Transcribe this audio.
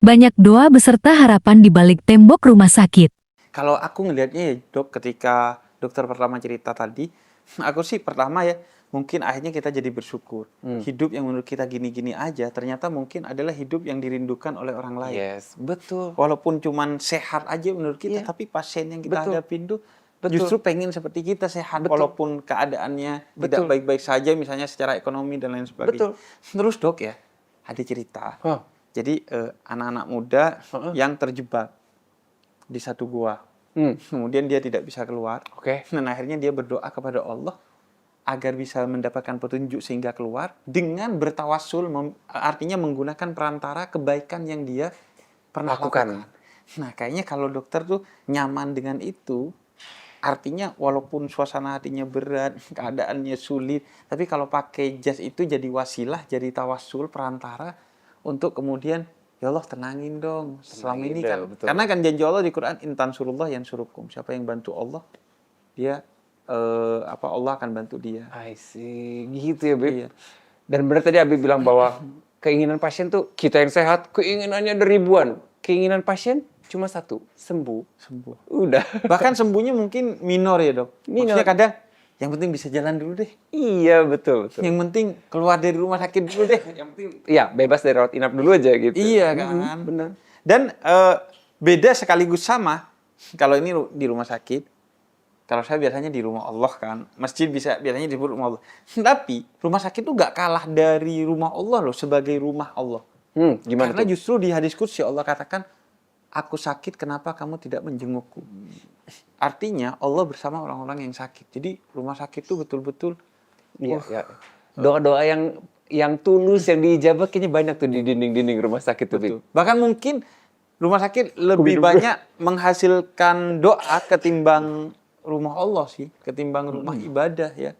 Banyak doa beserta harapan di balik tembok rumah sakit. Kalau aku ngelihatnya ya dok, ketika dokter pertama cerita tadi, aku sih pertama ya, mungkin akhirnya kita jadi bersyukur. Hidup yang menurut kita gini-gini aja, ternyata mungkin adalah hidup yang dirindukan oleh orang lain. Yes, betul. Walaupun cuman sehat aja menurut kita, Iya. tapi pasien yang kita Betul. hadapin tuh Betul. justru pengen seperti kita sehat, Betul. walaupun keadaannya tidak Betul. baik-baik saja, misalnya secara ekonomi dan lain sebagainya. Betul. Terus dok ya, ada cerita. Hah. Jadi anak-anak muda Heeh. yang terjebak di satu gua. Kemudian dia tidak bisa keluar. Oke. Dan akhirnya dia berdoa kepada Allah agar bisa mendapatkan petunjuk sehingga keluar dengan bertawassul, artinya menggunakan perantara kebaikan yang dia pernah lakukan. Nah, kayaknya kalau dokter tuh nyaman dengan itu, artinya walaupun suasana hatinya berat, keadaannya sulit, tapi kalau pakai jas itu jadi wasilah, jadi tawassul, perantara untuk kemudian ya Allah tenangin dong. Selama ini kan, betul. karena kan janji Allah di Quran, intan surullah yang surukum. Siapa yang bantu Allah, dia Allah akan bantu dia. I see. Gitu ya, Beb. Iya. Dan benar tadi Abi bilang bahwa keinginan pasien tuh kita yang sehat, keinginannya ada ribuan. Keinginan pasien cuma satu, sembuh. Udah. Bahkan sembuhnya mungkin minor ya dok. Minor. Maksudnya kadang yang penting bisa jalan dulu deh. Iya, betul. Yang penting keluar dari rumah sakit dulu deh. Yang penting ya bebas dari rawat inap dulu aja gitu. Iya kan. Benar. Dan beda sekaligus sama. Kalau ini di rumah sakit, kalau saya biasanya di rumah Allah kan. Masjid biasanya di rumah Allah. Tapi rumah sakit tuh gak kalah dari rumah Allah loh, sebagai rumah Allah. Gimana Karena tuh? justru di hadis qudsi Allah katakan, aku sakit kenapa kamu tidak menjengukku. Artinya Allah bersama orang-orang yang sakit. Jadi rumah sakit itu betul-betul Iya, ya. Doa-doa yang tulus yang diijabah kayaknya banyak tuh di dinding-dinding rumah sakit tuh. betul. Bahkan mungkin rumah sakit lebih banyak menghasilkan doa ketimbang rumah Allah sih, ketimbang rumah ibadah ya.